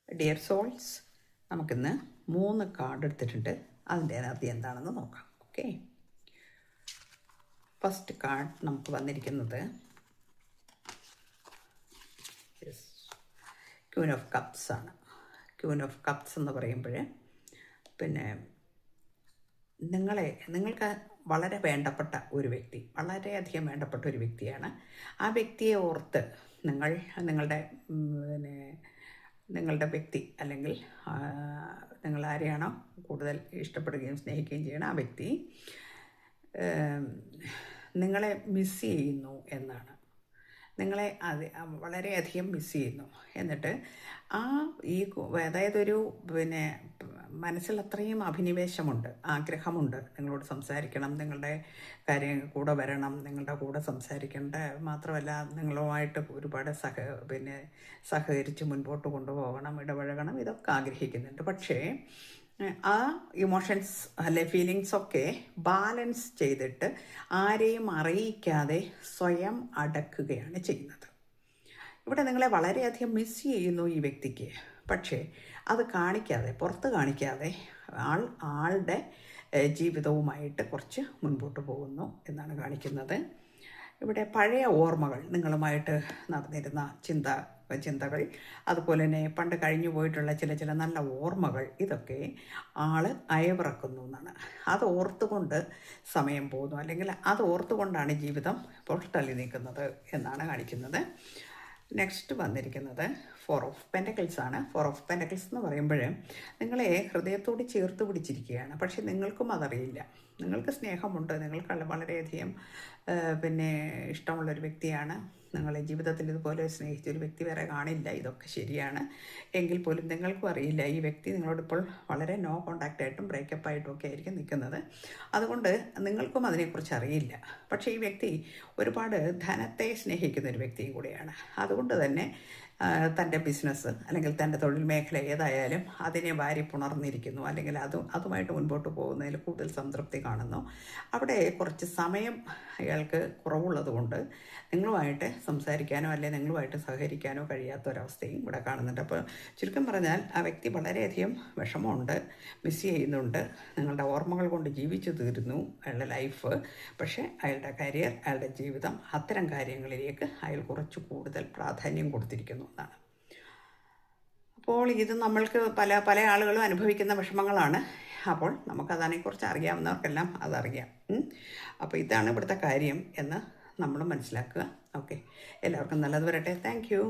Dear souls, നമുക്കിന്ന് 3 card എടുത്തിട്ടുണ്ട്. അതിൻ്റെ ആദ്യം എന്താണെന്ന് നോക്കാം. ഓക്കെ, ഫസ്റ്റ് കാർഡ് നമുക്ക് വന്നിരിക്കുന്നത് ക്യൂൻ ഓഫ് കപ്സ് ആണ്. ക്യൂൻ ഓഫ് കപ്സ് എന്ന് പറയുമ്പോൾ പിന്നെ നിങ്ങൾക്ക് വളരെ വേണ്ടപ്പെട്ട ഒരു വ്യക്തി, വളരെയധികം വേണ്ടപ്പെട്ട ഒരു വ്യക്തിയാണ്. ആ വ്യക്തിയെ ഓർത്ത് നിങ്ങളുടെ വ്യക്തി അല്ലെങ്കിൽ നിങ്ങൾ ആരെയാണോ കൂടുതൽ ഇഷ്ടപ്പെടുകയും സ്നേഹിക്കുകയും ചെയ്യണം, ആ വ്യക്തി നിങ്ങളെ മിസ് ചെയ്യുന്നു എന്നാണ്. നിങ്ങളെ വളരെയധികം മിസ് ചെയ്യുന്നു. എന്നിട്ട് അതായത് മനസ്സിൽ അത്രയും അഭിനിവേശമുണ്ട്, ആഗ്രഹമുണ്ട്, നിങ്ങളോട് സംസാരിക്കണം, നിങ്ങളുടെ കാര്യങ്ങൾ കൂടെ വരണം, നിങ്ങളുടെ കൂടെ സംസാരിക്കേണ്ട മാത്രമല്ല നിങ്ങളുമായിട്ട് ഒരുപാട് സഹകരിച്ച് മുൻപോട്ട് കൊണ്ടുപോകണം, ഇടപഴകണം, ഇതൊക്കെ ആഗ്രഹിക്കുന്നുണ്ട്. പക്ഷേ ആ ഇമോഷൻസ് ഫീലിങ്സൊക്കെ ബാലൻസ് ചെയ്തിട്ട് ആരെയും അറിയിക്കാതെ സ്വയം അടക്കുകയാണ് ചെയ്യുന്നത്. ഇവിടെ നിങ്ങളെ വളരെയധികം മിസ് ചെയ്യുന്നു ഈ വ്യക്തിക്ക്. പക്ഷേ അത് പുറത്ത് കാണിക്കാതെ ആളുടെ ജീവിതവുമായിട്ട് കുറച്ച് മുൻപോട്ട് പോകുന്നു എന്നാണ് കാണിക്കുന്നത്. ഇവിടെ പഴയ ഓർമ്മകൾ, നിങ്ങളുമായിട്ട് നടന്നിരുന്ന ചിന്തകൾ, അതുപോലെ തന്നെ പണ്ട് കഴിഞ്ഞു പോയിട്ടുള്ള ചില നല്ല ഓർമ്മകൾ, ഇതൊക്കെ അയവിറക്കുന്നു എന്നാണ്. അത് ഓർത്തുകൊണ്ട് സമയം പോകുന്നു, അല്ലെങ്കിൽ അത് ഓർത്തുകൊണ്ടാണ് ജീവിതം ഇപ്പോൾ തള്ളി നീക്കുന്നത് എന്നാണ് കാണിക്കുന്നത്. നെക്സ്റ്റ് വന്നിരിക്കുന്നത് 4 ഓഫ് പെൻറ്റക്കിൾസ് ആണ്. 4 ഓഫ് പെൻറ്റക്കിൾസ് എന്ന് പറയുമ്പോൾ നിങ്ങളെ ഹൃദയത്തോട് ചേർത്ത് പിടിച്ചിരിക്കുകയാണ്. പക്ഷെ നിങ്ങൾക്കും അതറിയില്ല. നിങ്ങൾക്ക് സ്നേഹമുണ്ട്, നിങ്ങൾക്ക് വളരെയധികം ഇഷ്ടമുള്ളൊരു വ്യക്തിയാണ്. നിങ്ങളെ ജീവിതത്തിൽ ഇതുപോലെ സ്നേഹിച്ചൊരു വ്യക്തി വേറെ കാണില്ല, ഇതൊക്കെ ശരിയാണ്. എങ്കിൽ പോലും നിങ്ങൾക്കും അറിയില്ല ഈ വ്യക്തി നിങ്ങളോടിപ്പോൾ വളരെ നോ കോണ്ടാക്റ്റ് ആയിട്ടും ബ്രേക്കപ്പ് ആയിട്ടും ഒക്കെ ആയിരിക്കും നിൽക്കുന്നത്. അതുകൊണ്ട് നിങ്ങൾക്കും അതിനെക്കുറിച്ച് അറിയില്ല. പക്ഷേ ഈ വ്യക്തി ഒരുപാട് ധനത്തെ സ്നേഹിക്കുന്ന ഒരു വ്യക്തിയും കൂടിയാണ്. അതുകൊണ്ട് തന്നെ തൻ്റെ ബിസിനസ് അല്ലെങ്കിൽ തൻ്റെ തൊഴിൽ മേഖല ഏതായാലും അതിനെ പുണർന്നിരിക്കുന്നു, അല്ലെങ്കിൽ അതുമായിട്ട് മുൻപോട്ട് പോകുന്നതിൽ കൂടുതൽ സംതൃപ്തി കാണുന്നു. അവിടെ കുറച്ച് സമയം അയാൾക്ക് കുറവുള്ളതുകൊണ്ട് നിങ്ങളുമായിട്ട് സംസാരിക്കാനോ അല്ലെങ്കിൽ നിങ്ങളുമായിട്ട് സഹകരിക്കാനോ കഴിയാത്തൊരവസ്ഥയും ഇവിടെ കാണുന്നുണ്ട്. അപ്പോൾ ചുരുക്കം പറഞ്ഞാൽ ആ വ്യക്തി വളരെയധികം വിഷമമുണ്ട്, മിസ് ചെയ്യുന്നുണ്ട്, നിങ്ങളുടെ ഓർമ്മകൾ കൊണ്ട് ജീവിച്ചു തീരുന്നു അയാളുടെ ലൈഫ്. പക്ഷേ അയാളുടെ കരിയർ, അയാളുടെ ജീവിതം, അത്തരം കാര്യങ്ങളിലേക്ക് അയാൾ കുറച്ച് കൂടുതൽ പ്രാധാന്യം കൊടുത്തിരിക്കുന്നു എന്നാണ്. അപ്പോൾ ഇത് നമ്മൾക്ക് പല ആളുകളും അനുഭവിക്കുന്ന വിഷമങ്ങളാണ്. അപ്പോൾ നമുക്കതിനെക്കുറിച്ച് അറിയാവുന്നവർക്കെല്ലാം അതറിയാം. അപ്പോൾ ഇതാണ് ഇവിടുത്തെ കാര്യം എന്ന് നമ്മൾ മനസ്സിലാക്കുക. ഓക്കെ, എല്ലാവർക്കും നല്ലത് വരട്ടെ. Thank you.